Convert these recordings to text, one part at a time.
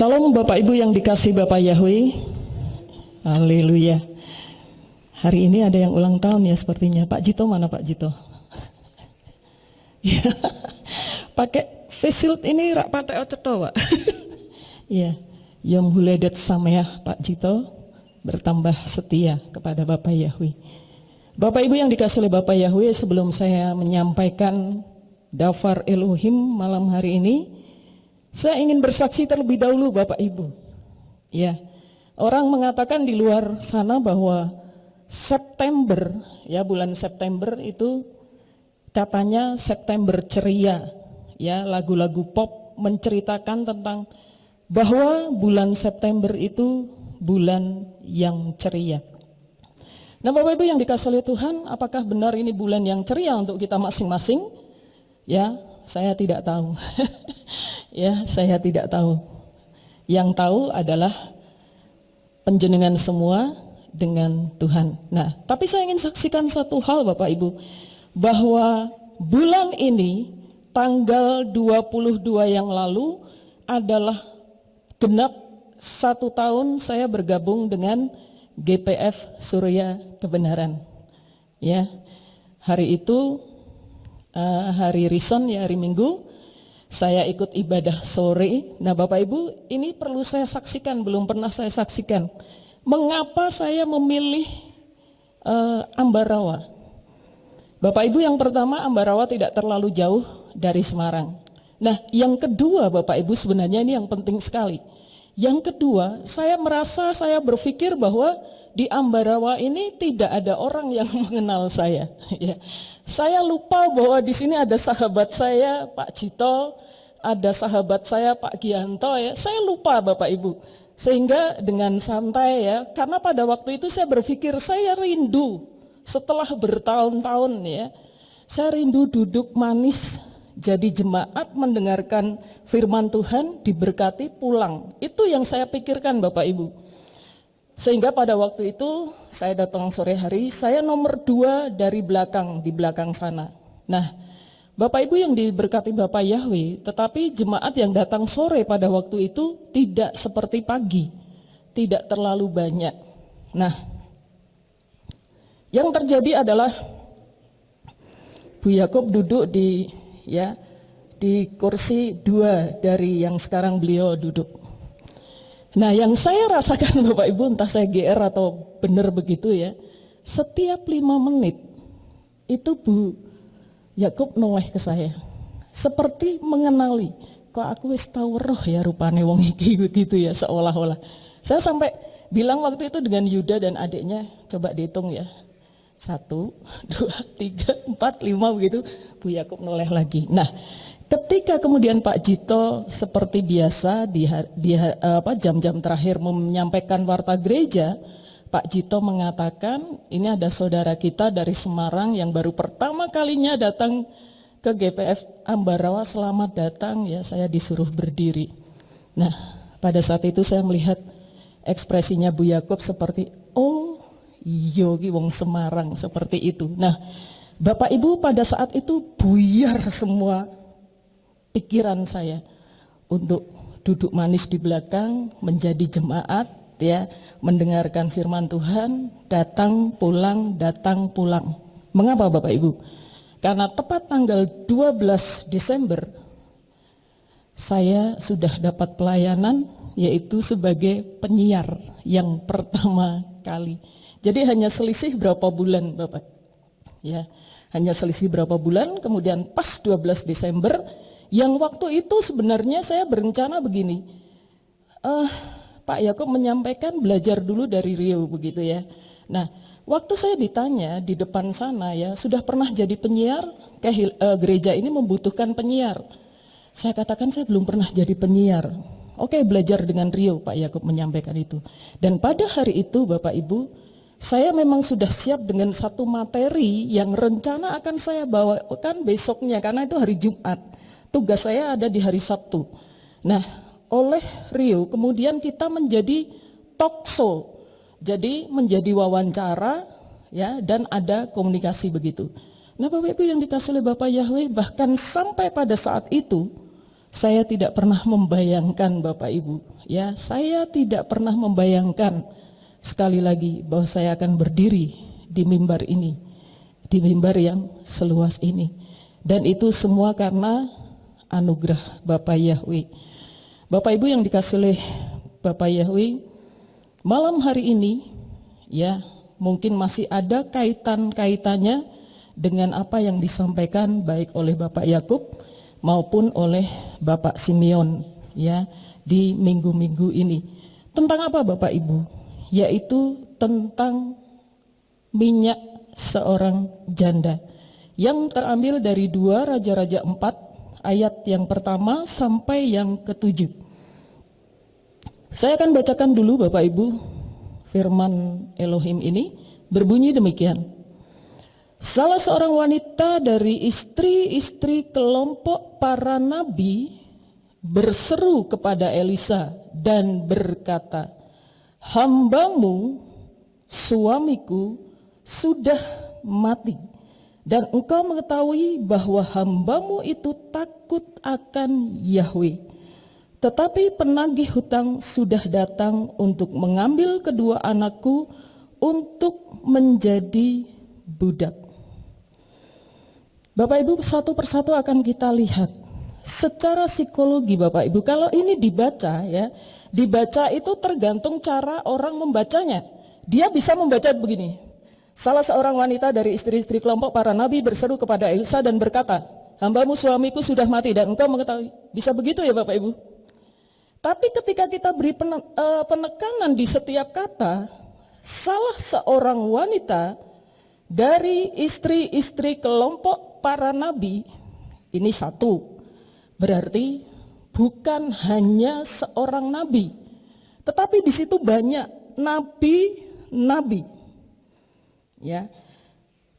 Salam Bapak Ibu yang dikasih Bapak Yahweh. Haleluya. Hari ini ada yang ulang tahun ya sepertinya. Pak Jito mana Pak Jito? Ya, pakai face shield ini rak patek ceto Pak. Ya, Yom Huledet Sameah Pak Jito bertambah setia kepada Bapak Yahweh. Bapak Ibu yang dikasih oleh Bapak Yahweh, sebelum saya menyampaikan Dafar Elohim malam hari ini, saya ingin bersaksi terlebih dahulu Bapak Ibu. Ya, orang mengatakan di luar sana bahwa September, ya bulan September itu katanya September ceria. Ya, lagu-lagu pop menceritakan tentang bahwa bulan September itu bulan yang ceria. Nah Bapak Ibu yang dikasih oleh Tuhan, apakah benar ini bulan yang ceria untuk kita masing-masing? Ya, saya tidak tahu. Ya, saya tidak tahu. Yang tahu adalah penjenengan semua dengan Tuhan. Nah, tapi saya ingin saksikan satu hal Bapak Ibu, bahwa bulan ini tanggal 22 yang lalu adalah genap 1 tahun saya bergabung dengan GPF Surya Kebenaran. Ya, hari itu hari Rison ya, hari Minggu, saya ikut ibadah sore. Nah Bapak Ibu, ini perlu saya saksikan, belum pernah saya saksikan. Mengapa saya memilih Ambarawa? Bapak Ibu, yang pertama, Ambarawa tidak terlalu jauh dari Semarang. Nah yang kedua Bapak Ibu, sebenarnya ini yang penting sekali. Yang kedua, saya merasa, saya berpikir bahwa di Ambarawa ini tidak ada orang yang mengenal saya. Ya. Saya lupa bahwa di sini ada sahabat saya Pak Jito, ada sahabat saya Pak Gianto ya. Saya lupa Bapak Ibu. Sehingga dengan santai ya, karena pada waktu itu saya berpikir saya rindu setelah bertahun-tahun ya. Saya rindu duduk manis jadi jemaat, mendengarkan firman Tuhan, diberkati, pulang. Itu yang saya pikirkan Bapak Ibu. Sehingga pada waktu itu saya datang sore hari, saya nomor 2 dari belakang, di belakang sana. Nah Bapak Ibu yang diberkati Bapak Yahweh, tetapi jemaat yang datang sore pada waktu itu tidak seperti pagi, tidak terlalu banyak. Nah yang terjadi adalah Bu Yakob duduk di kursi 2 dari yang sekarang beliau duduk. Nah yang saya rasakan Bapak Ibu, entah saya GR atau benar begitu ya, setiap 5 menit itu Bu Yakob noleh ke saya, seperti mengenali, kok aku wis tau roh ya rupane wong iki begitu ya, seolah-olah. Saya sampai bilang waktu itu dengan Yuda dan adiknya, coba dihitung ya, 1, 2, 3, 4, 5 begitu, Bu Yakob noleh lagi. Nah, ketika kemudian Pak Jito seperti biasa di jam-jam terakhir menyampaikan warta gereja, Pak Jito mengatakan ini ada saudara kita dari Semarang yang baru pertama kalinya datang ke GPF Ambarawa, selamat datang ya, saya disuruh berdiri. Nah, pada saat itu saya melihat ekspresinya Bu Yakob seperti, oh iya ki wong Semarang, seperti itu. Nah Bapak Ibu, pada saat itu buyar semua pikiran saya untuk duduk manis di belakang, menjadi jemaat ya, mendengarkan firman Tuhan, datang pulang. Mengapa Bapak Ibu? Karena tepat tanggal 12 Desember saya sudah dapat pelayanan, yaitu sebagai penyiar yang pertama kali. Jadi hanya selisih berapa bulan Bapak? Ya, hanya selisih berapa bulan, kemudian pas 12 Desember, yang waktu itu sebenarnya saya berencana begini, Pak Yakob menyampaikan belajar dulu dari Rio begitu ya. Nah, waktu saya ditanya di depan sana ya, sudah pernah jadi penyiar? Gereja ini membutuhkan penyiar. Saya katakan saya belum pernah jadi penyiar. Oke, belajar dengan Rio, Pak Yakob menyampaikan itu. Dan pada hari itu Bapak Ibu, saya memang sudah siap dengan satu materi yang rencana akan saya bawakan besoknya, karena itu hari Jumat. Tugas saya ada di hari Sabtu. Nah, oleh Rio kemudian kita menjadi talk show. Jadi menjadi wawancara ya, dan ada komunikasi begitu. Nah Bapak Ibu yang dikasih oleh Bapak Yahweh, bahkan sampai pada saat itu Saya tidak pernah membayangkan Bapak Ibu, ya, saya tidak pernah membayangkan sekali lagi bahwa saya akan berdiri di mimbar ini, di mimbar yang seluas ini. Dan itu semua karena anugerah Bapak Yahweh. Bapak Ibu yang dikasih oleh Bapak Yahweh, malam hari ini, ya, mungkin masih ada kaitan-kaitannya dengan apa yang disampaikan baik oleh Bapak Yakub maupun oleh Bapak Simeon, ya, di minggu-minggu ini. Tentang apa Bapak Ibu? Yaitu tentang minyak seorang janda yang terambil dari 2 Raja-Raja 4 ayat yang pertama sampai yang ke-7. Saya akan bacakan dulu Bapak Ibu. Firman Elohim ini berbunyi demikian. Salah seorang wanita dari istri-istri kelompok para nabi berseru kepada Elisa dan berkata, "Hambamu, suamiku, sudah mati, dan engkau mengetahui bahwa hambamu itu takut akan Yahweh. Tetapi penagih hutang sudah datang untuk mengambil kedua anakku untuk menjadi budak." Bapak Ibu, satu persatu akan kita lihat secara psikologi Bapak Ibu. Kalau ini dibaca, ya, dibaca itu tergantung cara orang membacanya. Dia bisa membaca begini. Salah seorang wanita dari istri-istri kelompok para nabi berseru kepada Elisa dan berkata, "Hambamu suamiku sudah mati dan engkau mengetahui." Bisa begitu ya Bapak Ibu? Tapi ketika kita beri penekanan di setiap kata, salah seorang wanita dari istri-istri kelompok para nabi, ini satu, berarti bukan hanya seorang nabi, tetapi di situ banyak nabi-nabi. Ya.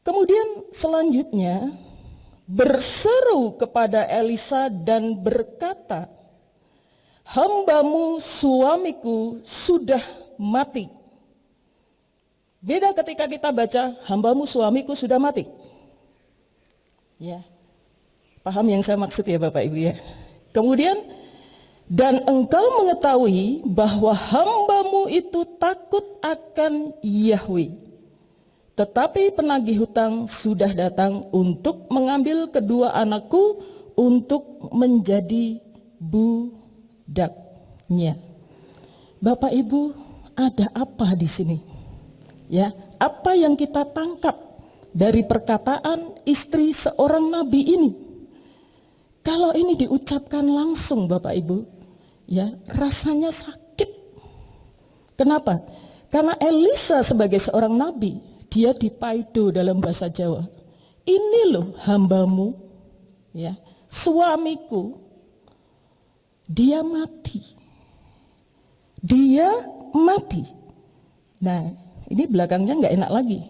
Kemudian selanjutnya berseru kepada Elisa dan berkata, "Hambamu suamiku sudah mati." Beda ketika kita baca, "Hambamu suamiku sudah mati." Ya, paham yang saya maksud ya Bapak Ibu ya. Kemudian, "Dan engkau mengetahui bahwa hambamu itu takut akan Yahweh. Tetapi penagih hutang sudah datang untuk mengambil kedua anakku untuk menjadi budaknya." Bapak Ibu, ada apa di sini? Ya, apa yang kita tangkap dari perkataan istri seorang nabi ini? Kalau ini diucapkan langsung Bapak Ibu, ya, rasanya sakit. Kenapa? Karena Elisa sebagai seorang nabi, dia dipaido dalam bahasa Jawa. Ini loh hambamu, ya, suamiku, dia mati. Dia mati. Nah, ini belakangnya nggak enak lagi.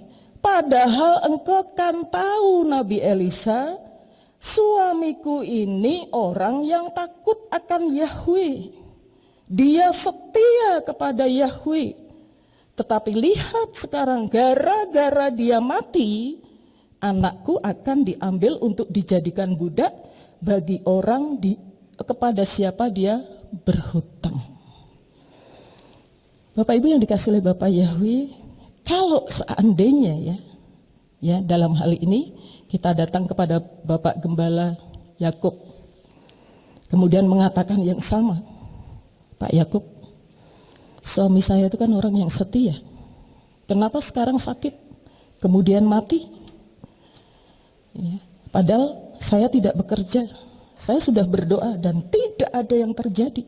Padahal engkau kan tahu Nabi Elisa, suamiku ini orang yang takut akan Yahweh. Dia setia kepada Yahweh. Tetapi lihat sekarang, gara-gara dia mati, anakku akan diambil untuk dijadikan budak bagi orang kepada siapa dia berhutang. Bapak Ibu yang dikasih oleh Bapak Yahweh, kalau seandainya ya dalam hal ini kita datang kepada Bapak Gembala Yakub, kemudian mengatakan yang sama, "Pak Yakub, suami saya itu kan orang yang setia. Kenapa sekarang sakit, kemudian mati? Ya, padahal saya tidak bekerja, saya sudah berdoa dan tidak ada yang terjadi."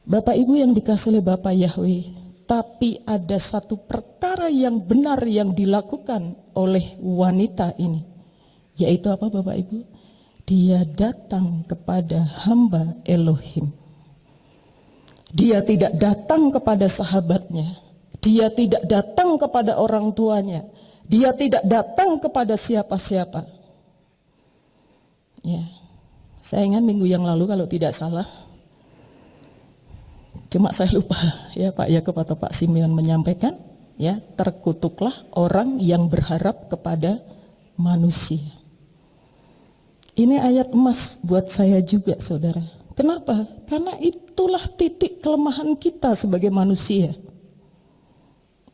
Bapak Ibu yang dikasih oleh Bapak Yahweh, tapi ada satu perkara yang benar yang dilakukan oleh wanita ini. Yaitu apa Bapak Ibu? Dia datang kepada hamba Elohim. Dia tidak datang kepada sahabatnya. Dia tidak datang kepada orang tuanya. Dia tidak datang kepada siapa-siapa. Ya, saya ingat minggu yang lalu kalau tidak salah, cuma saya lupa ya Pak Yakub atau Pak Simeon menyampaikan, ya, terkutuklah orang yang berharap kepada manusia. Ini ayat emas buat saya juga, saudara. Kenapa? Karena itulah titik kelemahan kita sebagai manusia.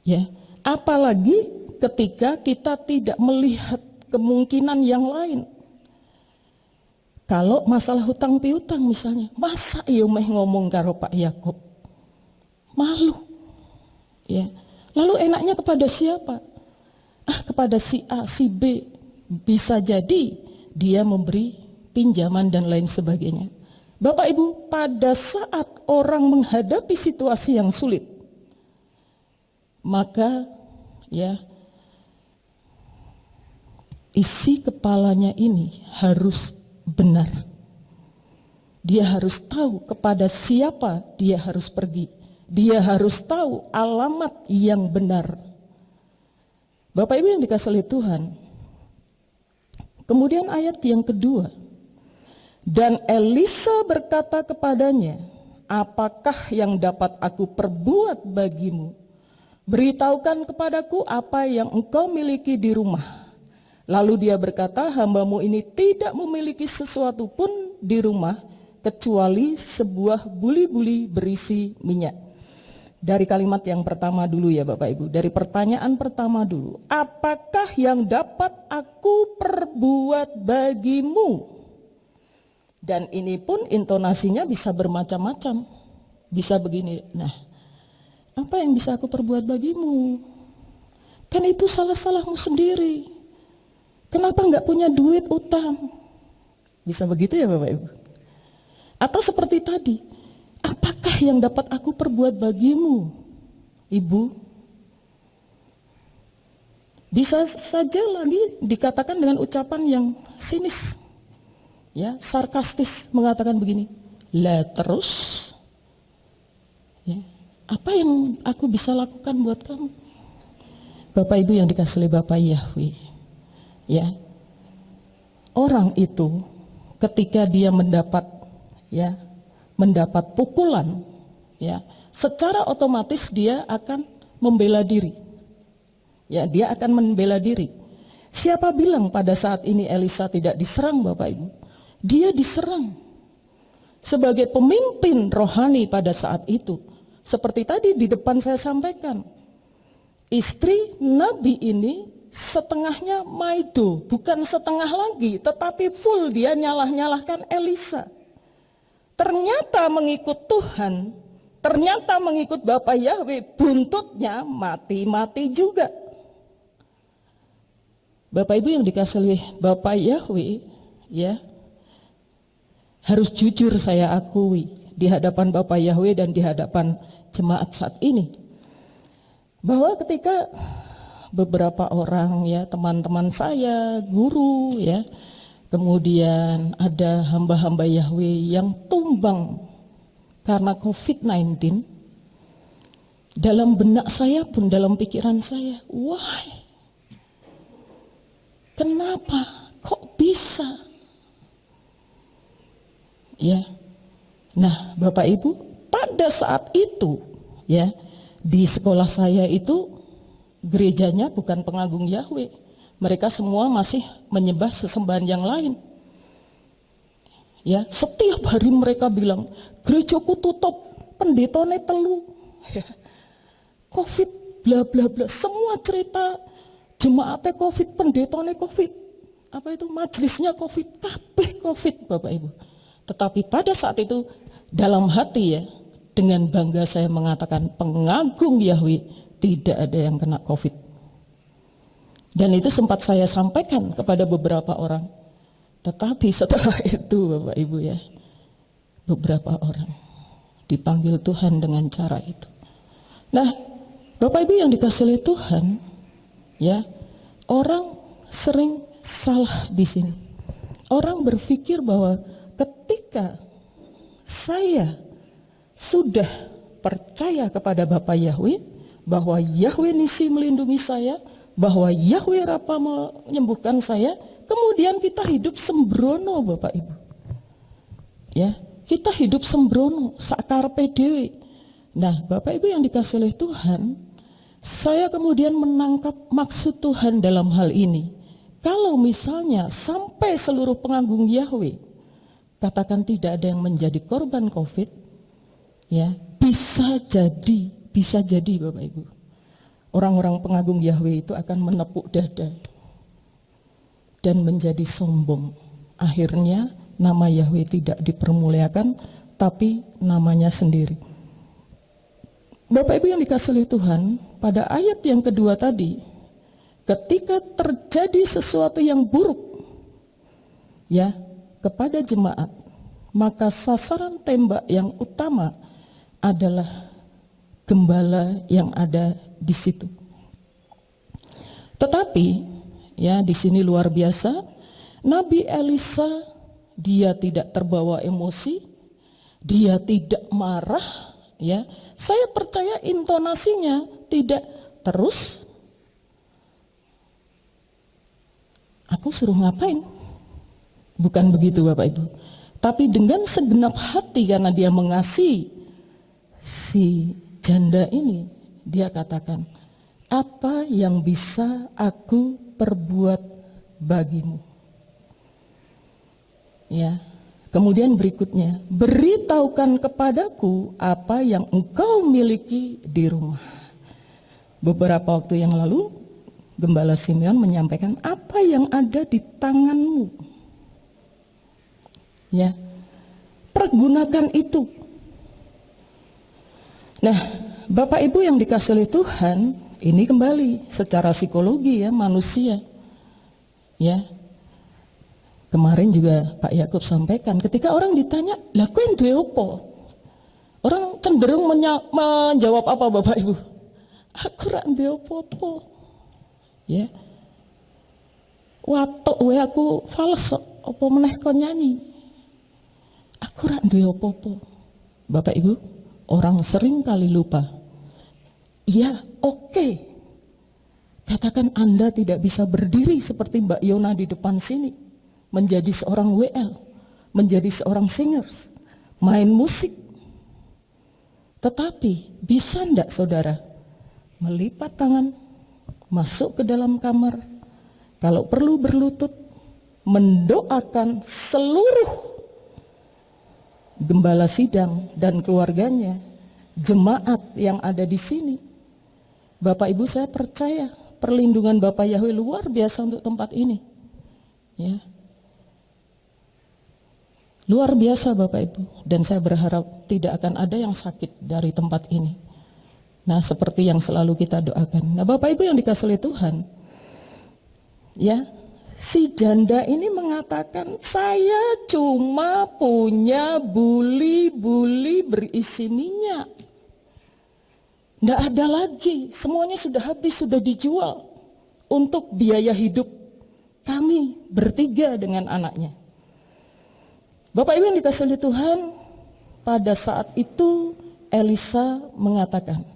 Ya, apalagi ketika kita tidak melihat kemungkinan yang lain. Kalau masalah hutang piutang misalnya, masa iya meh ngomong karo Pak Yakob? Malu. Ya. Lalu enaknya kepada siapa? Kepada si A, si B. Bisa jadi dia memberi pinjaman dan lain sebagainya. Bapak Ibu, pada saat orang menghadapi situasi yang sulit, maka ya isi kepalanya ini harus benar. Dia harus tahu kepada siapa dia harus pergi. Dia harus tahu alamat yang benar. Bapak Ibu yang dikasihi oleh Tuhan. Kemudian ayat yang kedua. Dan Elisa berkata kepadanya, apakah yang dapat aku perbuat bagimu? Beritahukan kepadaku apa yang engkau miliki di rumah. Lalu dia berkata, hambamu ini tidak memiliki sesuatu pun di rumah, kecuali sebuah buli-buli berisi minyak. Dari kalimat yang pertama dulu ya Bapak Ibu, dari pertanyaan pertama dulu. Apakah yang dapat aku perbuat bagimu? Dan ini pun intonasinya bisa bermacam-macam. Bisa begini, nah apa yang bisa aku perbuat bagimu? Kan itu salah-salahmu sendiri. Kenapa enggak punya duit utang? Bisa begitu ya Bapak Ibu? Atau seperti tadi, apakah yang dapat aku perbuat bagimu, Ibu? Bisa saja lagi dikatakan dengan ucapan yang sinis, ya, sarkastis, mengatakan begini, lah terus, ya, apa yang aku bisa lakukan buat kamu? Bapak Ibu yang dikasihi oleh Bapak Yahweh, ya, orang itu ketika dia mendapat pukulan, ya, secara otomatis dia akan membela diri. Ya, dia akan membela diri. Siapa bilang pada saat ini Elisa tidak diserang, Bapak Ibu? Dia diserang sebagai pemimpin rohani pada saat itu. Seperti tadi di depan saya sampaikan, istri Nabi ini setengahnya maido, bukan setengah lagi, tetapi full dia nyalah-nyalahkan Elisa. Ternyata mengikut Tuhan, ternyata mengikut Bapak Yahweh, buntutnya mati-mati juga. Bapak Ibu yang dikasihi oleh Bapak Yahweh, ya, harus jujur saya akui di hadapan Bapak Yahweh dan di hadapan jemaat saat ini, bahwa ketika beberapa orang, ya, teman-teman saya, guru, ya, kemudian ada hamba-hamba Yahweh yang tumbang karena COVID-19, dalam benak saya pun, dalam pikiran saya, wah, kenapa? Kok bisa? Ya. Nah, Bapak Ibu, pada saat itu, ya, di sekolah saya itu gerejanya bukan pengagung Yahweh. Mereka semua masih menyembah sesembahan yang lain. Ya, setiap hari mereka bilang, gerejaku tutup, pendetone telu. Ya. Covid, bla bla bla, semua cerita jemaatnya Covid, pendetone Covid. Apa itu, majelisnya Covid, kabeh Covid, Bapak Ibu. Tetapi pada saat itu dalam hati, ya, dengan bangga saya mengatakan, pengagung Yahweh tidak ada yang kena COVID. Dan itu sempat saya sampaikan kepada beberapa orang. Tetapi setelah itu Bapak Ibu, ya, beberapa orang dipanggil Tuhan dengan cara itu. Nah, Bapak Ibu yang dikasihi oleh Tuhan, ya, orang sering salah di sini. Orang berpikir bahwa ketika saya sudah percaya kepada Bapak Yahweh, bahwa Yahweh Nisi melindungi saya, bahwa Yahweh Rapa menyembuhkan saya, kemudian kita hidup sembrono, Bapak Ibu. Ya, kita hidup sembrono, sakarepe dhewe. Nah, Bapak Ibu yang dikasihi oleh Tuhan, saya kemudian menangkap maksud Tuhan dalam hal ini. Kalau misalnya sampai seluruh pengagum Yahweh, katakan tidak ada yang menjadi korban COVID, ya bisa jadi Bapak Ibu, orang-orang pengagum Yahweh itu akan menepuk dada dan menjadi sombong. Akhirnya nama Yahweh tidak dipermuliakan, tapi namanya sendiri. Bapak Ibu yang dikasihi oleh Tuhan, pada ayat yang kedua tadi, ketika terjadi sesuatu yang buruk ya kepada jemaat, maka sasaran tembak yang utama adalah gembala yang ada di situ. Tetapi ya di sini luar biasa, Nabi Elisa dia tidak terbawa emosi, dia tidak marah, ya. Saya percaya intonasinya tidak terus aku suruh ngapain? Bukan begitu Bapak Ibu. Tapi dengan segenap hati karena dia mengasihi si janda ini, dia katakan, apa yang bisa aku perbuat bagimu? Ya. Kemudian berikutnya, beritahukan kepadaku apa yang engkau miliki di rumah. Beberapa waktu yang lalu, Gembala Simeon menyampaikan apa yang ada di tanganmu. Ya, pergunakan itu. Nah, Bapak Ibu yang dikasihi oleh Tuhan, ini kembali secara psikologi ya manusia. Ya, kemarin juga Pak Yakub sampaikan, ketika orang ditanya, lah kowe duwe apa? Orang cenderung menjawab apa Bapak Ibu? Aku rak duwe apa-apa. Ya. Watuk we aku fals apa meneh kon nyanyi. Aku rak duwe apa-apa. Bapak Ibu, orang sering kali lupa. Iya, oke. Katakan Anda tidak bisa berdiri seperti Mbak Yona di depan sini, menjadi seorang WL, menjadi seorang singers, main musik. Tetapi bisa enggak saudara melipat tangan, masuk ke dalam kamar, kalau perlu berlutut, mendoakan seluruh gembala sidang dan keluarganya, jemaat yang ada di sini. Bapak Ibu, saya percaya perlindungan Bapak Yahweh luar biasa untuk tempat ini. Ya. Luar biasa Bapak Ibu, dan saya berharap tidak akan ada yang sakit dari tempat ini. Nah, seperti yang selalu kita doakan. Nah, Bapak Ibu yang dikasihi oleh Tuhan, ya, si janda ini mengatakan, saya cuma punya buli-buli berisi minyak. Nggak ada lagi, semuanya sudah habis, sudah dijual untuk biaya hidup kami bertiga dengan anaknya. Bapak Ibu yang dikasihi oleh Tuhan, pada saat itu Elisa mengatakan,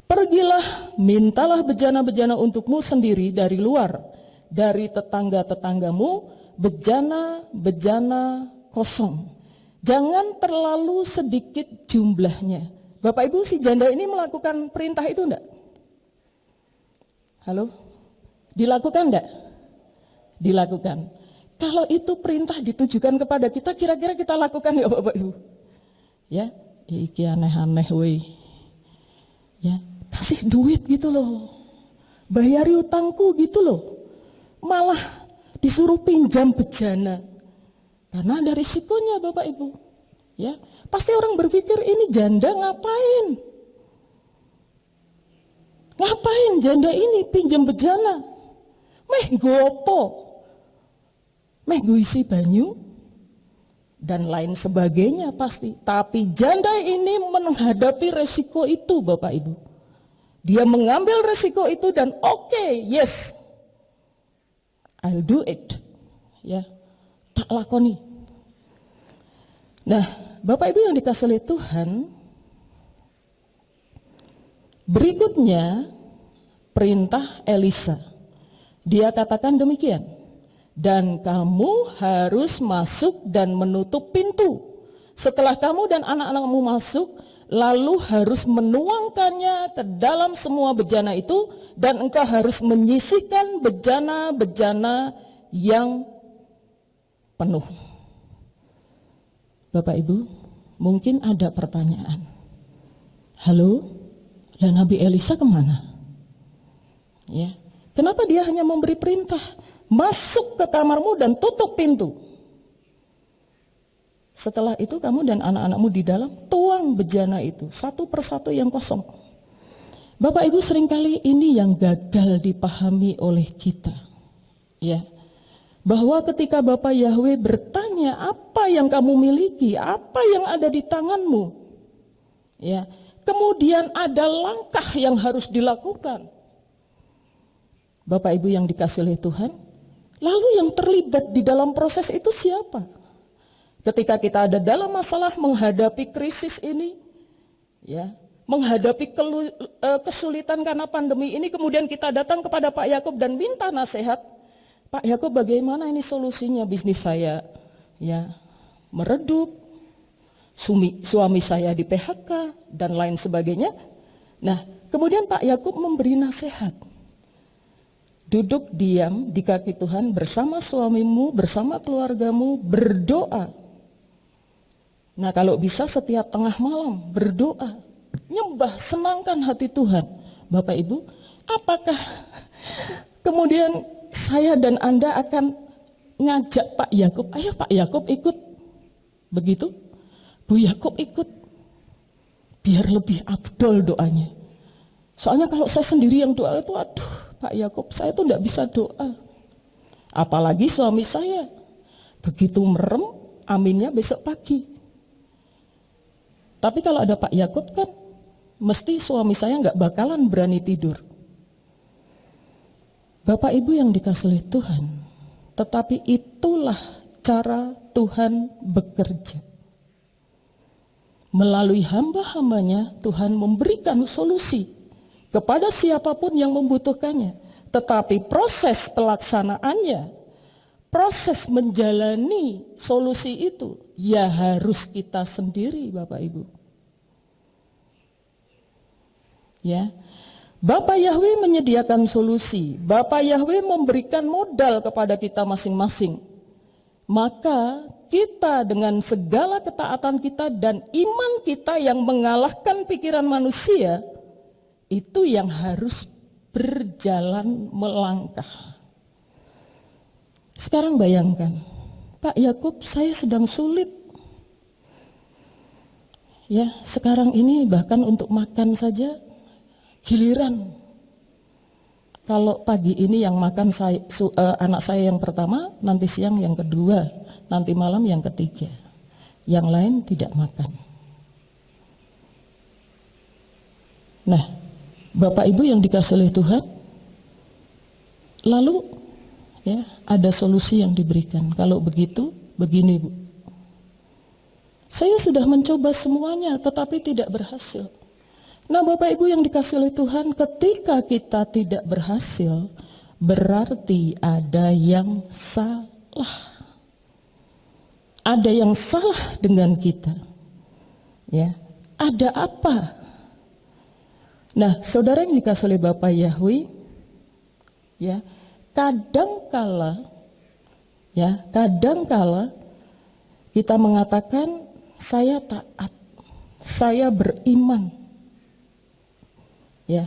pergilah, mintalah bejana-bejana untukmu sendiri dari luar, dari tetangga-tetanggamu, bejana-bejana kosong. Jangan terlalu sedikit jumlahnya. Bapak Ibu, si janda ini melakukan perintah itu enggak? Halo? Dilakukan enggak? Dilakukan. Kalau itu perintah ditujukan kepada kita, kira-kira kita lakukan ya Bapak Ibu? Ya, iki aneh-aneh weh. Ya, kasih duit gitu loh. Bayari utangku gitu loh. Malah disuruh pinjam bejana. Karena ada risikonya Bapak Ibu. Ya, pasti orang berpikir ini janda ngapain? Ngapain janda ini pinjam bejana? Meh gopo. Meh guisi banyu dan lain sebagainya pasti. Tapi janda ini menghadapi resiko itu Bapak Ibu. Dia mengambil resiko itu dan oke, yes, I'll do it. Ya, tak lakoni. Nah, Bapak Ibu yang dikasihi oleh Tuhan, berikutnya perintah Elisa. Dia katakan demikian, dan kamu harus masuk dan menutup pintu. Setelah kamu dan anak-anakmu masuk, lalu harus menuangkannya ke dalam semua bejana itu, dan engkau harus menyisihkan bejana-bejana yang penuh. Bapak Ibu, mungkin ada pertanyaan. Halo, lah Nabi Elisa kemana? Ya, kenapa dia hanya memberi perintah, masuk ke kamarmu dan tutup pintu? Setelah itu kamu dan anak-anakmu di dalam tuang bejana itu satu persatu yang kosong. Bapak Ibu, seringkali ini yang gagal dipahami oleh kita, ya, bahwa ketika Bapak Yahweh bertanya apa yang kamu miliki, apa yang ada di tanganmu, ya, kemudian ada langkah yang harus dilakukan. Bapak Ibu yang dikasihi oleh Tuhan, lalu yang terlibat di dalam proses itu siapa? Ketika kita ada dalam masalah menghadapi krisis ini, ya, menghadapi kesulitan karena pandemi ini, kemudian kita datang kepada Pak Yakub dan minta nasihat. Pak Yakub, bagaimana ini solusinya? Bisnis saya, ya, meredup, suami saya di PHK dan lain sebagainya. Nah, kemudian Pak Yakub memberi nasihat. Duduk diam di kaki Tuhan bersama suamimu, bersama keluargamu, berdoa. Nah, kalau bisa setiap tengah malam berdoa, nyembah, senangkan hati Tuhan. Bapak Ibu, apakah kemudian saya dan Anda akan ngajak Pak Yakub, ayo Pak Yakub ikut, begitu? Bu Yakub ikut, biar lebih afdol doanya. Soalnya kalau saya sendiri yang doa itu, aduh Pak Yakub, saya tuh enggak bisa doa. Apalagi suami saya, begitu merem, aminnya besok pagi. Tapi kalau ada Pak Yakub kan, mesti suami saya nggak bakalan berani tidur. Bapak Ibu yang dikasihi oleh Tuhan, tetapi itulah cara Tuhan bekerja. Melalui hamba-hambanya, Tuhan memberikan solusi kepada siapapun yang membutuhkannya. Tetapi proses pelaksanaannya, proses menjalani solusi itu, ya harus kita sendiri, Bapak Ibu. Ya, Bapak Yahweh menyediakan solusi, Bapak Yahweh memberikan modal kepada kita masing-masing. Maka kita dengan segala ketaatan kita dan iman kita yang mengalahkan pikiran manusia, itu yang harus berjalan melangkah. Sekarang bayangkan, Pak Yakub, saya sedang sulit. Ya, sekarang ini bahkan untuk makan saja giliran. Kalau pagi ini yang makan anak saya yang pertama, nanti siang yang kedua, nanti malam yang ketiga. Yang lain tidak makan. Nah, Bapak Ibu yang dikasihi oleh Tuhan, lalu ya, ada solusi yang diberikan. Kalau begitu, begini Bu. Saya sudah mencoba semuanya, tetapi tidak berhasil. Nah, Bapak Ibu yang dikasihi oleh Tuhan, ketika kita tidak berhasil, berarti ada yang salah. Ada yang salah dengan kita. Ya, ada apa? Nah, saudara yang dikasihi oleh Bapak Yahweh, ya, kadangkala kita mengatakan saya taat, saya beriman, ya.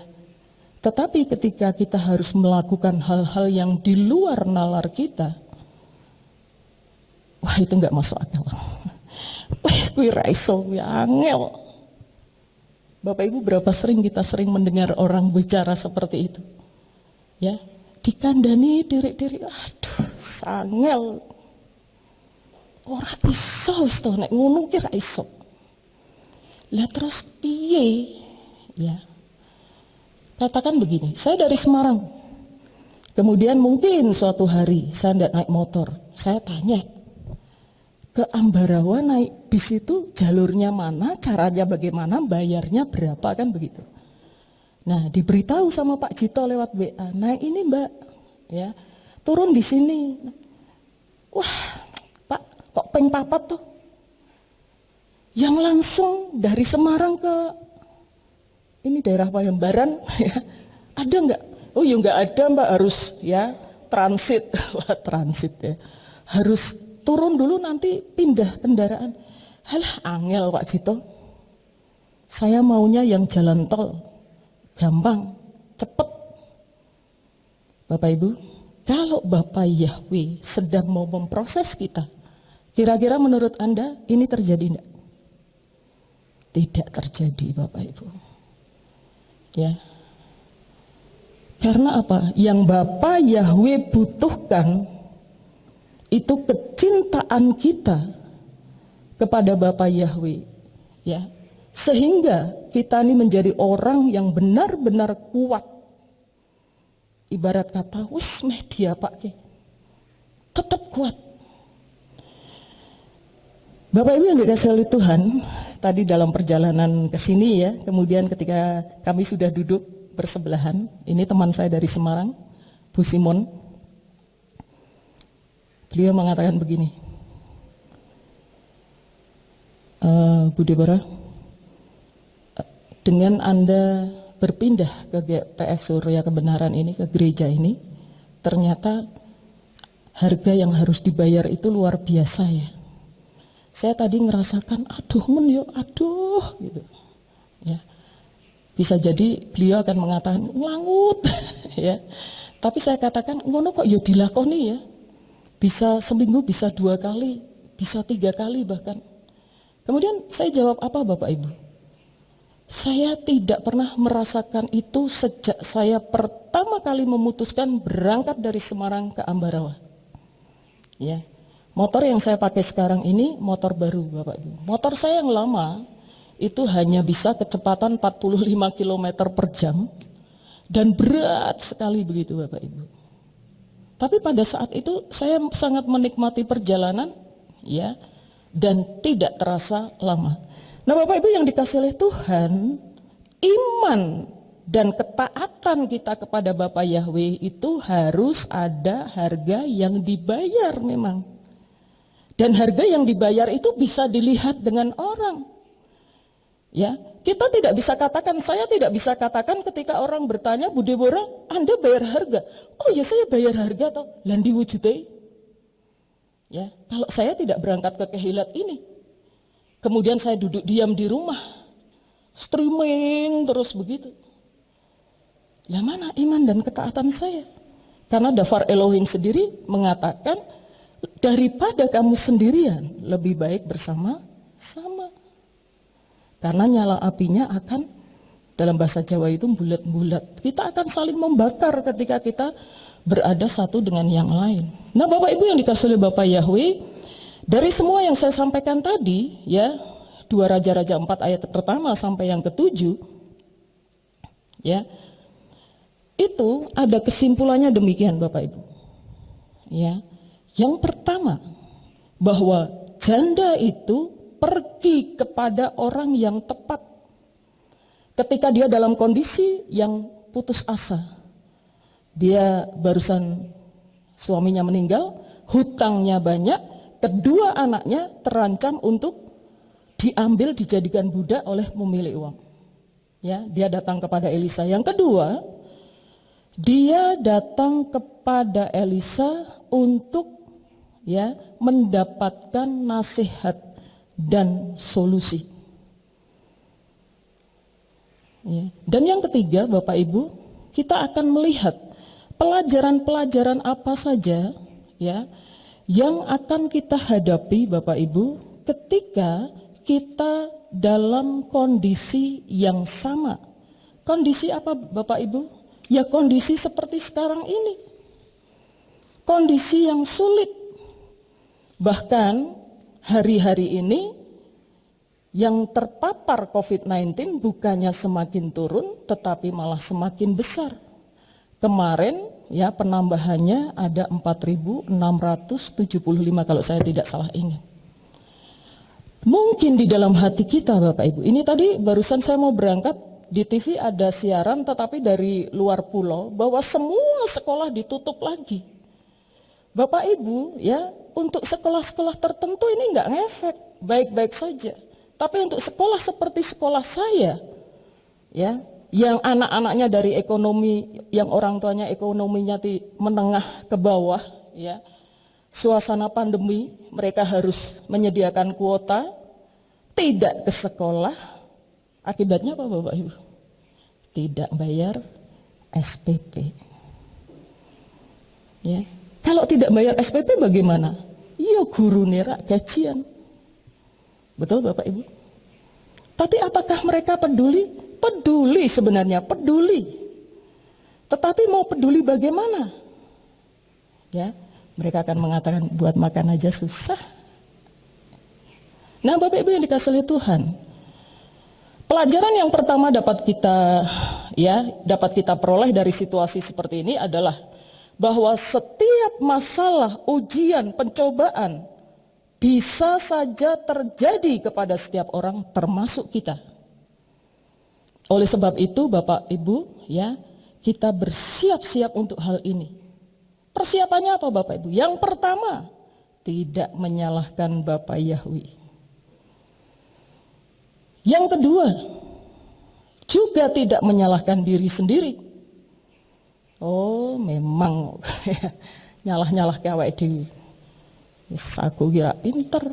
Tetapi ketika kita harus melakukan hal-hal yang di luar nalar kita, wah itu nggak masuk akal. Wah, kuwi ra iso, angel. Bapak Ibu, berapa sering kita mendengar orang bicara seperti itu, ya, dikandani diri-diri, aduh sangel, ora iso wis to nek ngono ki ra iso. Lah terus piye? Ya, katakan begini, saya dari Semarang, kemudian mungkin suatu hari saya tidak naik motor, saya tanya ke Ambarawa naik bis itu jalurnya mana, caranya bagaimana, bayarnya berapa, kan begitu. Nah, diberitahu sama Pak Jito lewat WA, naik ini Mbak, ya, turun di sini. Wah, Pak, kok peng papat tuh? yang langsung dari Semarang ke ini daerah Payambaran ya, ada nggak? Oh ya nggak ada Mbak, harus ya transit. Wah, transit ya, harus turun dulu nanti pindah kendaraan. Halah, angel Pak Jito, saya maunya yang jalan tol, gampang, cepet. Bapak Ibu, kalau Bapak Yahweh sedang mau memproses kita, kira-kira menurut Anda ini terjadi enggak? Tidak terjadi Bapak Ibu. Ya. Karena apa? Yang Bapak Yahweh butuhkan itu kecintaan kita kepada Bapak Yahweh. Ya. Sehingga kita ini menjadi orang yang benar-benar kuat. Ibarat kata, wis meh dia Pak ke. Tetap kuat. Bapak Ibu yang dikasihi oleh Tuhan, tadi dalam perjalanan ke sini ya, kemudian ketika kami sudah duduk bersebelahan, ini teman saya dari Semarang, Bu Simon, beliau mengatakan begini, Bu Deborah, dengan Anda berpindah ke GPF Surya Kebenaran ini, ke gereja ini, ternyata harga yang harus dibayar itu luar biasa ya. Saya tadi ngerasakan, aduh men yo, aduh gitu. Ya. Bisa jadi beliau akan mengatakan ngelangut ya. Tapi saya katakan ngono kok ya dilakoni ya. Bisa seminggu, bisa 2 kali, bisa 3 kali bahkan. Kemudian saya jawab apa Bapak Ibu? Saya tidak pernah merasakan itu sejak saya pertama kali memutuskan berangkat dari Semarang ke Ambarawa. Ya. Motor yang saya pakai sekarang ini motor baru Bapak Ibu. Motor saya yang lama itu hanya bisa kecepatan 45 km per jam dan berat sekali begitu Bapak Ibu. Tapi pada saat itu saya sangat menikmati perjalanan ya, dan tidak terasa lama. Nah Bapak Ibu yang dikasih oleh Tuhan, iman dan ketaatan kita kepada Bapak Yahweh itu harus ada harga yang dibayar memang. Dan harga yang dibayar itu bisa dilihat dengan orang. Ya, kita tidak bisa katakan, saya tidak bisa katakan ketika orang bertanya, Bu Deborah, Anda bayar harga? Oh ya saya bayar harga toh, landi wujudai. Ya, kalau saya tidak berangkat ke Kehilat ini, kemudian saya duduk diam di rumah, streaming terus begitu. Lah mana iman dan ketaatan saya? Karena Dafar Elohim sendiri mengatakan, daripada kamu sendirian, lebih baik bersama-sama. Karena nyala apinya akan, dalam bahasa Jawa itu bulat-bulat. Kita akan saling membakar ketika kita berada satu dengan yang lain. Nah Bapak Ibu yang dikasih oleh Bapak Yahweh, dari semua yang saya sampaikan tadi, ya, 2 Raja-Raja 4 ayat pertama sampai yang ke-7, ya, itu ada kesimpulannya demikian Bapak Ibu. Ya. Yang pertama, bahwa janda itu pergi kepada orang yang tepat ketika dia dalam kondisi yang putus asa. Dia barusan suaminya meninggal, hutangnya banyak, kedua anaknya terancam untuk diambil, dijadikan budak oleh pemilik uang. Ya, dia datang kepada Elisa. Yang kedua, dia datang kepada Elisa untuk ya mendapatkan nasihat dan solusi. Ya. Dan yang ketiga Bapak Ibu, kita akan melihat pelajaran-pelajaran apa saja ya yang akan kita hadapi Bapak Ibu ketika kita dalam kondisi yang sama. Kondisi apa Bapak Ibu? Ya kondisi seperti sekarang ini. Kondisi yang sulit. Bahkan hari-hari ini yang terpapar COVID-19 bukannya semakin turun tetapi malah semakin besar. Kemarin ya penambahannya ada 4.675 kalau saya tidak salah ingat. Mungkin di dalam hati kita Bapak Ibu, ini tadi barusan saya mau berangkat di TV ada siaran tetapi dari luar pulau bahwa semua sekolah ditutup lagi. Bapak Ibu ya, untuk sekolah-sekolah tertentu ini enggak ngefek, baik-baik saja. Tapi untuk sekolah seperti sekolah saya, ya, yang anak-anaknya dari ekonomi, yang orang tuanya ekonominya menengah ke bawah, ya, suasana pandemi, mereka harus menyediakan kuota, tidak ke sekolah, akibatnya apa Bapak Ibu? Tidak bayar SPP. Ya. Kalau tidak bayar SPP bagaimana? Ya guru nerak gajian. Betul Bapak Ibu? Tapi apakah mereka peduli? Peduli sebenarnya, peduli. Tetapi mau peduli bagaimana? Ya, mereka akan mengatakan buat makan aja susah. Nah Bapak Ibu yang dikasih oleh Tuhan, pelajaran yang pertama dapat kita peroleh dari situasi seperti ini adalah bahwa setiap masalah, ujian, pencobaan bisa saja terjadi kepada setiap orang termasuk kita. Oleh sebab itu Bapak Ibu, ya, kita bersiap-siap untuk hal ini. Persiapannya apa Bapak Ibu? Yang pertama, tidak menyalahkan Bapak Yahweh. Yang kedua, juga tidak menyalahkan diri sendiri. Oh, memang nyalah-nyalah ke awake dhewe. Wis aku kira pinter,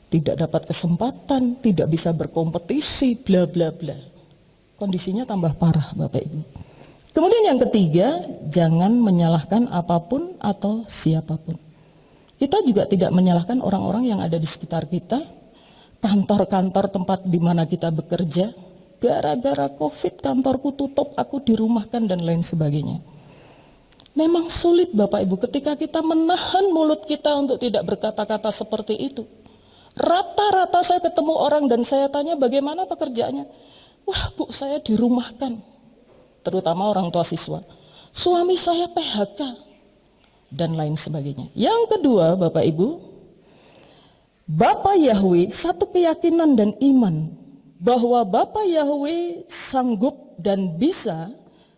tidak dapat kesempatan, tidak bisa berkompetisi, bla bla bla. Kondisinya tambah parah Bapak Ibu. Kemudian yang ketiga, jangan menyalahkan apapun atau siapapun. Kita juga tidak menyalahkan orang-orang yang ada di sekitar kita, kantor-kantor tempat di mana kita bekerja. Gara-gara COVID kantorku tutup, aku dirumahkan dan lain sebagainya. Memang sulit Bapak Ibu ketika kita menahan mulut kita untuk tidak berkata-kata seperti itu. Rata-rata saya ketemu orang dan saya tanya bagaimana pekerjaannya. Wah Bu, saya dirumahkan. Terutama orang tua siswa. Suami saya PHK dan lain sebagainya. Yang kedua Bapak Ibu, Bapak Yahweh satu keyakinan dan iman bahwa Bapak Yahweh sanggup dan bisa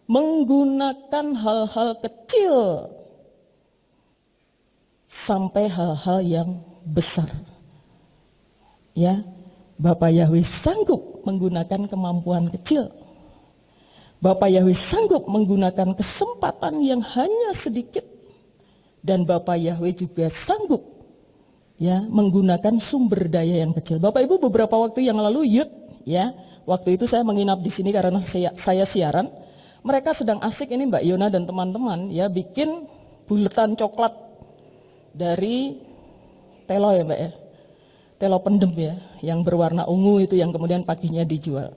menggunakan hal-hal kecil sampai hal-hal yang besar. Ya, Bapak Yahweh sanggup menggunakan kemampuan kecil. Bapak Yahweh sanggup menggunakan kesempatan yang hanya sedikit, dan Bapak Yahweh juga sanggup ya menggunakan sumber daya yang kecil. Bapak Ibu, beberapa waktu yang lalu ya, waktu itu saya menginap di sini karena saya siaran. Mereka sedang asik ini Mbak Yona dan teman-teman ya bikin buletan coklat dari telo ya Mbak ya, telo pendem ya, yang berwarna ungu itu yang kemudian paginya dijual.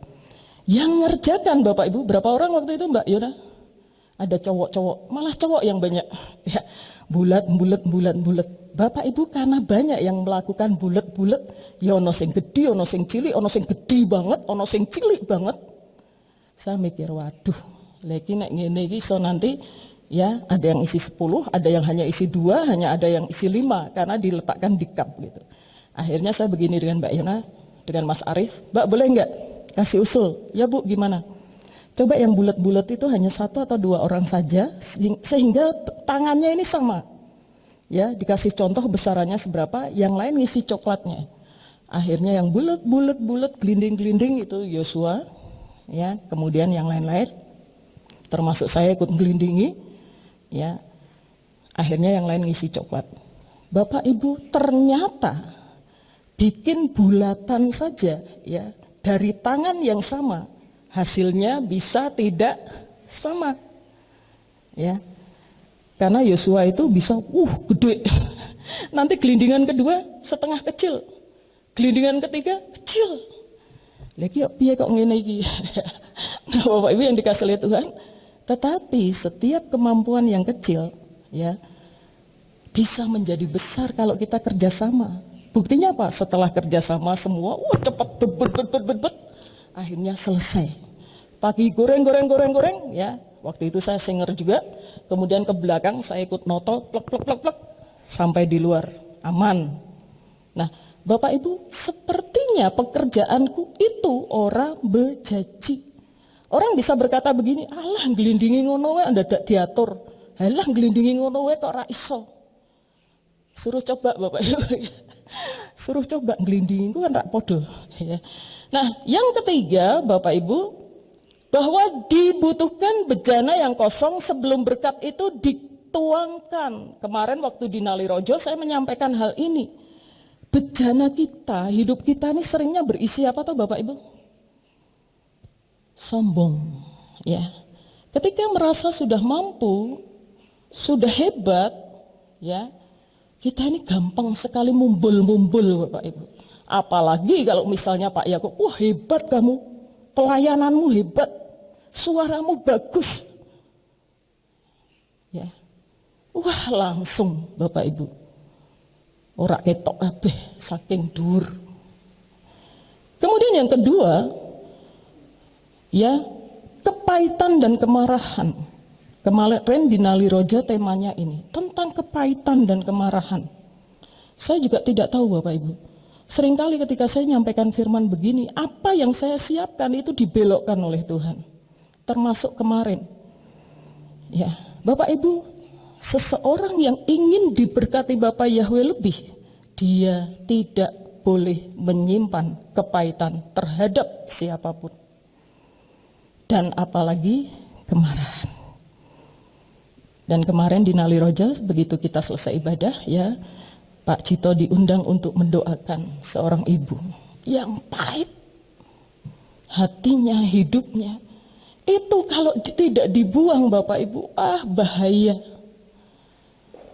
Yang ngerjakan Bapak Ibu berapa orang waktu itu Mbak Yona? Ada cowok-cowok, malah cowok yang banyak ya, bulat. Bapak Ibu karena banyak yang melakukan bulat, ya ono sing gede, ono sing cilik, ono sing gede banget, ono sing cilik banget. Saya mikir, waduh, lagi nek ngene iki so nanti ya ada yang isi 10, ada yang hanya isi 2, hanya ada yang isi 5 karena diletakkan di cup gitu. Akhirnya saya begini dengan Mbak Yona, dengan Mas Arief, Mbak boleh enggak kasih usul? Ya Bu, gimana? Coba yang bulat-bulat itu hanya 1 atau 2 orang saja sehingga tangannya ini sama. Ya, dikasih contoh besarannya seberapa, yang lain ngisi coklatnya. Akhirnya yang bulat gelinding-gelinding itu Yosua, ya, kemudian yang lain-lain termasuk saya ikut gelindingi, ya. Akhirnya yang lain ngisi coklat. Bapak Ibu, ternyata bikin bulatan saja ya dari tangan yang sama, hasilnya bisa tidak sama. Ya. Karena Yosua itu bisa gede. Nanti gelindingan kedua setengah kecil. Gelindingan ketiga kecil. Lagi piye kok ngene iki. Nah, Bapak Ibu yang dikasih oleh Tuhan, tetapi setiap kemampuan yang kecil ya bisa menjadi besar kalau kita kerjasama. Buktinya apa? Setelah kerjasama semua, cepat bet, akhirnya selesai. Pagi goreng ya. Waktu itu saya singer juga, kemudian ke belakang saya ikut noto, plek, sampai di luar, aman. Nah, Bapak Ibu, sepertinya pekerjaanku itu ora bejaji. Orang bisa berkata begini, alah gelindingi ngono wae ndadak diatur. Alah gelindingi ngono wae kok ora iso. Suruh coba Bapak Ibu. Suruh coba ngelindingin kan rak podo. Ya. Nah, yang ketiga Bapak Ibu, bahwa dibutuhkan bejana yang kosong sebelum berkat itu dituangkan. Kemarin waktu di Nalirojo saya menyampaikan hal ini. Bejana kita, hidup kita ini seringnya berisi apa tuh Bapak Ibu? Sombong. Ya. Ketika merasa sudah mampu, sudah hebat, ya, kita ini gampang sekali mumbul-mumbul Bapak Ibu. Apalagi kalau misalnya Pak Yakub, wah hebat kamu, pelayananmu hebat, suaramu bagus. Ya. Wah langsung Bapak Ibu, ora ketok kabeh saking dur. Kemudian yang kedua, ya, kepahitan dan kemarahan. Kemarin di Naliroja temanya ini tentang kepahitan dan kemarahan. Saya juga tidak tahu Bapak Ibu. Seringkali ketika saya menyampaikan firman begini, apa yang saya siapkan itu dibelokkan oleh Tuhan. Termasuk kemarin. Ya, Bapak Ibu, seseorang yang ingin diberkati Bapak Yahweh lebih, dia tidak boleh menyimpan kepahitan terhadap siapapun. Dan apalagi kemarahan. Dan kemarin di Naliroja begitu kita selesai ibadah, ya, Pak Cito diundang untuk mendoakan seorang ibu yang pahit hatinya, hidupnya. Itu kalau tidak dibuang Bapak Ibu, bahaya.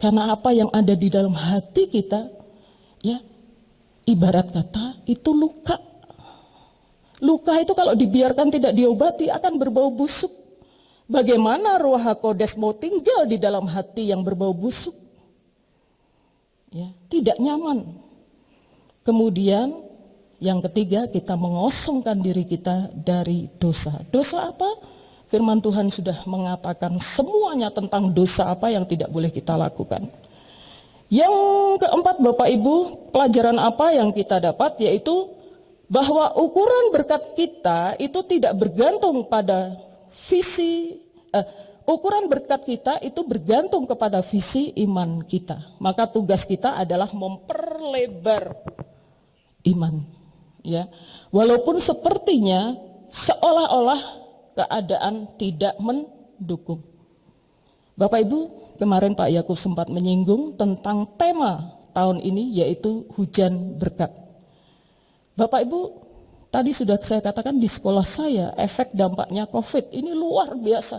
Karena apa yang ada di dalam hati kita, ya, ibarat kata itu luka. Luka itu kalau dibiarkan tidak diobati akan berbau busuk. Bagaimana Ruach HaKodes mau tinggal di dalam hati yang berbau busuk? Ya, tidak nyaman. Kemudian yang ketiga, kita mengosongkan diri kita dari dosa. Dosa apa? Firman Tuhan sudah mengatakan semuanya tentang dosa apa yang tidak boleh kita lakukan. Yang keempat Bapak Ibu, pelajaran apa yang kita dapat, yaitu bahwa ukuran berkat kita itu tidak bergantung pada ukuran berkat kita itu bergantung kepada visi iman kita. Maka tugas kita adalah memperlebar iman, ya. Walaupun sepertinya seolah-olah keadaan tidak mendukung. Bapak Ibu, kemarin Pak Yakub sempat menyinggung tentang tema tahun ini, yaitu hujan berkat. Bapak Ibu, tadi sudah saya katakan di sekolah saya, efek dampaknya COVID ini luar biasa.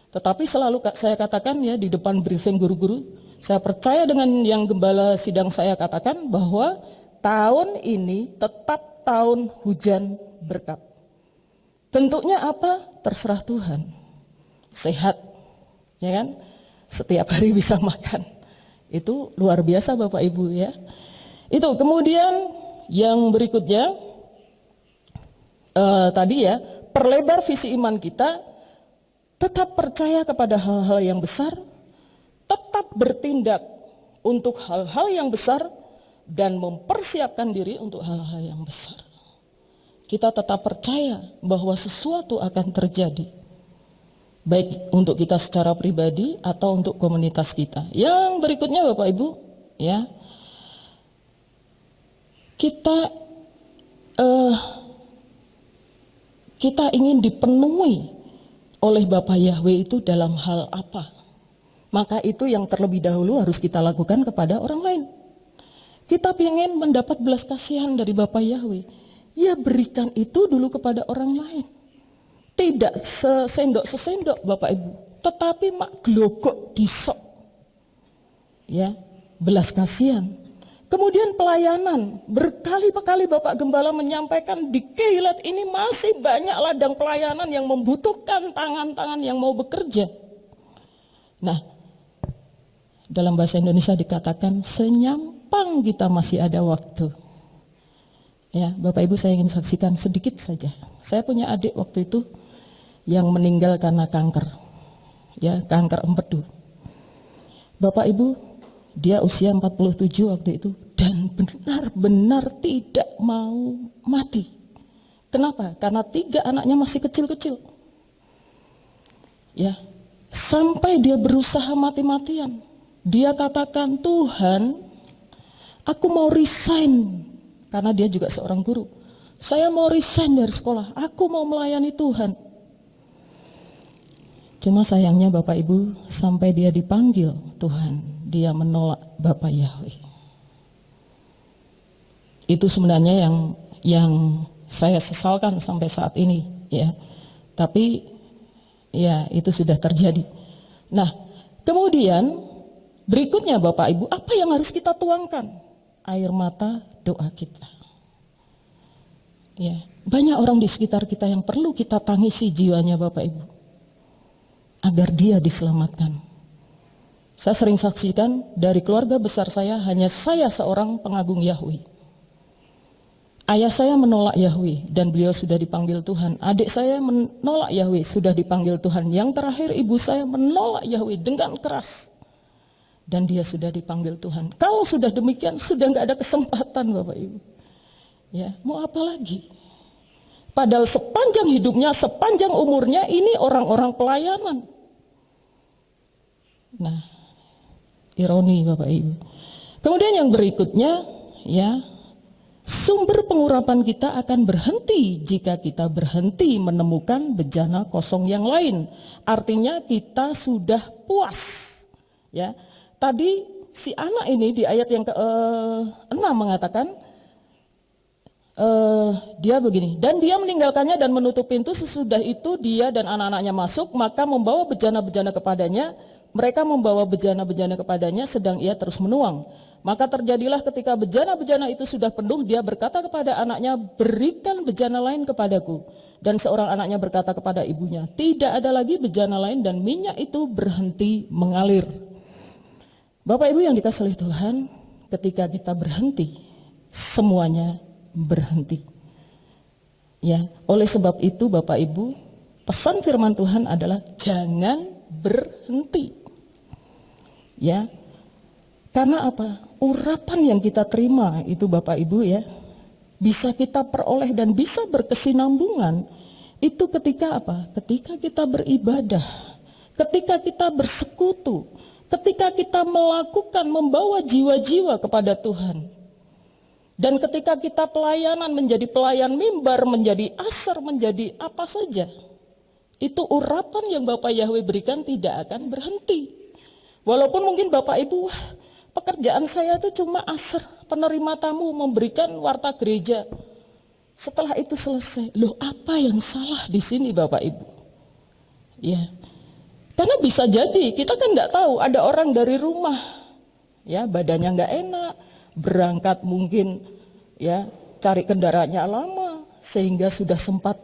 Tetapi selalu saya katakan ya di depan briefing guru-guru, saya percaya dengan yang gembala sidang saya katakan bahwa tahun ini tetap tahun hujan berkat. Bentuknya apa? Terserah Tuhan. Sehat, ya kan? Setiap hari bisa makan. Itu luar biasa Bapak Ibu ya. Itu kemudian yang berikutnya, tadi ya, perlebar visi iman kita, tetap percaya kepada hal-hal yang besar, tetap bertindak untuk hal-hal yang besar, dan mempersiapkan diri untuk hal-hal yang besar. Kita tetap percaya bahwa sesuatu akan terjadi, baik untuk kita secara pribadi atau untuk komunitas kita. Yang berikutnya Bapak Ibu, ya, kita ingin dipenuhi oleh Bapak Yahweh itu dalam hal apa? Maka itu yang terlebih dahulu harus kita lakukan kepada orang lain. Kita ingin mendapat belas kasihan dari Bapak Yahweh, ya berikan itu dulu kepada orang lain. Tidak sesendok-sesendok Bapak Ibu, tetapi mak glogok disok. Ya, belas kasihan. Kemudian pelayanan, berkali-kali Bapak Gembala menyampaikan di Keilat ini masih banyak ladang pelayanan yang membutuhkan tangan-tangan yang mau bekerja. Nah, dalam bahasa Indonesia dikatakan senyampang kita masih ada waktu. Ya, Bapak Ibu, saya ingin saksikan sedikit saja. Saya punya adik waktu itu yang meninggal karena kanker. Ya, kanker empedu. Bapak Ibu, dia usia 47 waktu itu dan benar-benar tidak mau mati. Kenapa? Karena 3 anaknya masih kecil-kecil. Ya, sampai dia berusaha mati-matian. Dia katakan, Tuhan, Aku mau resign, karena dia juga seorang guru. Saya mau resign dari sekolah, aku mau melayani Tuhan. Cuma sayangnya Bapak Ibu, sampai dia dipanggil Tuhan, dia menolak Bapak Yahweh. Itu sebenarnya yang saya sesalkan sampai saat ini, ya. Tapi ya itu sudah terjadi. Nah, kemudian berikutnya Bapak Ibu, apa yang harus kita tuangkan? Air mata doa kita. Ya, banyak orang di sekitar kita yang perlu kita tangisi jiwanya Bapak Ibu, agar dia diselamatkan. Saya sering saksikan dari keluarga besar saya, hanya saya seorang pengagung Yahweh. Ayah saya menolak Yahweh dan beliau sudah dipanggil Tuhan. Adik saya menolak Yahweh, sudah dipanggil Tuhan. Yang terakhir ibu saya menolak Yahweh dengan keras. Dan dia sudah dipanggil Tuhan. Kalau sudah demikian, sudah nggak ada kesempatan Bapak Ibu. Ya, mau apa lagi? Padahal sepanjang hidupnya, sepanjang umurnya, ini orang-orang pelayanan. Nah, ironi Bapak Ibu. Kemudian yang berikutnya, ya, sumber pengurapan kita akan berhenti jika kita berhenti menemukan bejana kosong yang lain. Artinya kita sudah puas, ya. Tadi si anak ini di ayat yang ke-6 mengatakan, dia begini, dan dia meninggalkannya dan menutup pintu. Sesudah itu dia dan anak-anaknya masuk, maka membawa bejana-bejana kepadanya. Mereka membawa bejana-bejana kepadanya, sedang ia terus menuang. Maka terjadilah ketika bejana-bejana itu sudah penuh, dia berkata kepada anaknya, berikan bejana lain kepadaku. Dan seorang anaknya berkata kepada ibunya, tidak ada lagi bejana lain, dan minyak itu berhenti mengalir. Bapak Ibu yang dikasihi oleh Tuhan, ketika kita berhenti, semuanya berhenti. Ya, oleh sebab itu Bapak Ibu, pesan firman Tuhan adalah jangan berhenti. Ya. Karena apa? Urapan yang kita terima itu Bapak Ibu ya, bisa kita peroleh dan bisa berkesinambungan itu ketika apa? Ketika kita beribadah, ketika kita bersekutu, ketika kita melakukan membawa jiwa-jiwa kepada Tuhan. Dan ketika kita pelayanan menjadi pelayan mimbar, menjadi asar, menjadi apa saja, itu urapan yang Bapak Yahweh berikan tidak akan berhenti. Walaupun mungkin Bapak Ibu, wah, pekerjaan saya itu cuma asar, penerima tamu, memberikan warta gereja. Setelah itu selesai, loh apa yang salah di sini Bapak Ibu? Ya, karena bisa jadi kita kan nggak tahu, ada orang dari rumah, ya badannya nggak enak, berangkat mungkin ya cari kendaraannya lama sehingga sudah sempat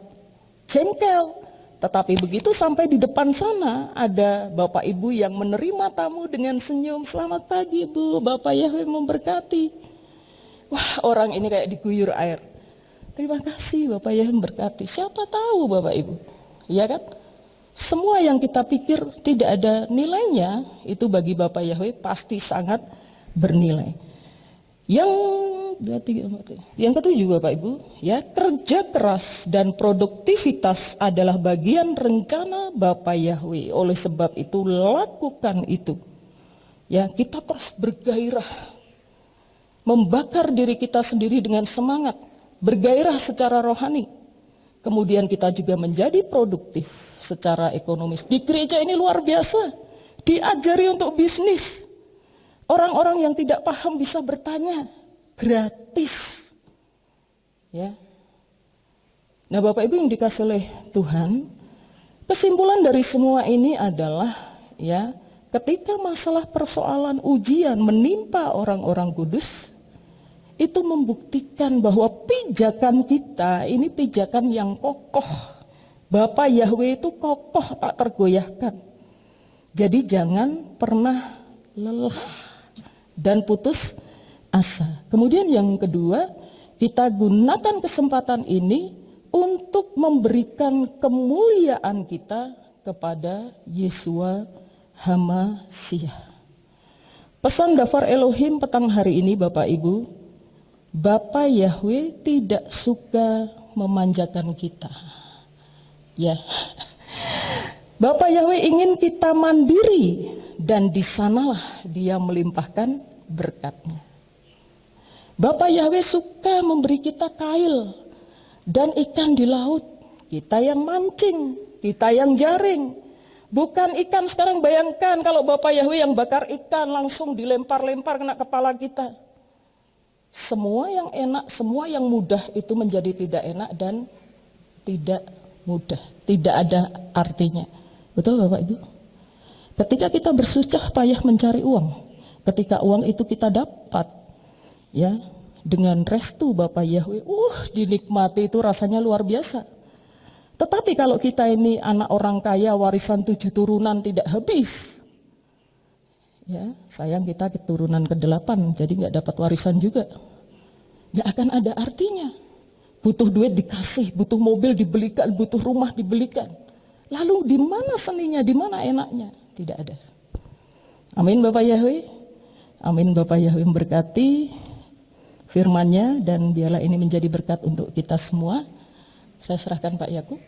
jengkel. Tetapi begitu sampai di depan sana ada Bapak Ibu yang menerima tamu dengan senyum, selamat pagi Bu, Bapak Yahweh memberkati. Wah, orang ini kayak diguyur air. Terima kasih Bapak Yahweh memberkati. Siapa tahu Bapak Ibu, ya kan? Semua yang kita pikir tidak ada nilainya, itu bagi Bapak Yahweh pasti sangat bernilai. Yang ketujuh Bapak Ibu, ya, kerja keras dan produktivitas adalah bagian rencana Bapak Yahweh. Oleh sebab itu lakukan itu. Ya, kita terus bergairah, membakar diri kita sendiri dengan semangat, bergairah secara rohani. Kemudian kita juga menjadi produktif secara ekonomis. Di gereja ini luar biasa, diajari untuk bisnis. Orang-orang yang tidak paham bisa bertanya, gratis. Ya. Nah Bapak Ibu yang dikasih oleh Tuhan, kesimpulan dari semua ini adalah ya, ketika masalah persoalan ujian menimpa orang-orang kudus, itu membuktikan bahwa pijakan kita ini pijakan yang kokoh. Bapak Yahweh itu kokoh, tak tergoyahkan. Jadi jangan pernah lelah dan putus asa. Kemudian yang kedua, kita gunakan kesempatan ini untuk memberikan kemuliaan kita kepada Yeshua HaMasyiah. Pesan Dafar Elohim petang hari ini Bapak Ibu, Bapak Yahweh tidak suka memanjakan kita. Ya. Bapak Yahweh ingin kita mandiri dan di sanalah Dia melimpahkan berkat-Nya. Bapak Yahweh suka memberi kita kail dan ikan di laut. Kita yang mancing, kita yang jaring. Bukan ikan. Sekarang bayangkan kalau Bapak Yahweh yang bakar ikan langsung dilempar-lempar kena kepala kita. Semua yang enak, semua yang mudah itu menjadi tidak enak dan tidak mudah. Tidak ada artinya. Betul Bapak Ibu? Ketika kita bersusah payah mencari uang, ketika uang itu kita dapat, ya, dengan restu Bapak Yahweh, dinikmati itu rasanya luar biasa. Tetapi kalau kita ini anak orang kaya, warisan 7 turunan tidak habis, ya, sayang kita keturunan ke-8, jadi nggak dapat warisan juga. Nggak akan ada artinya. Butuh duit dikasih, butuh mobil dibelikan, butuh rumah dibelikan. Lalu di mana seninya, di mana enaknya? Tidak ada. Amin Bapak Yahweh. Amin Bapak Yahweh memberkati firman-Nya dan biarlah ini menjadi berkat untuk kita semua. Saya serahkan Pak Yakub.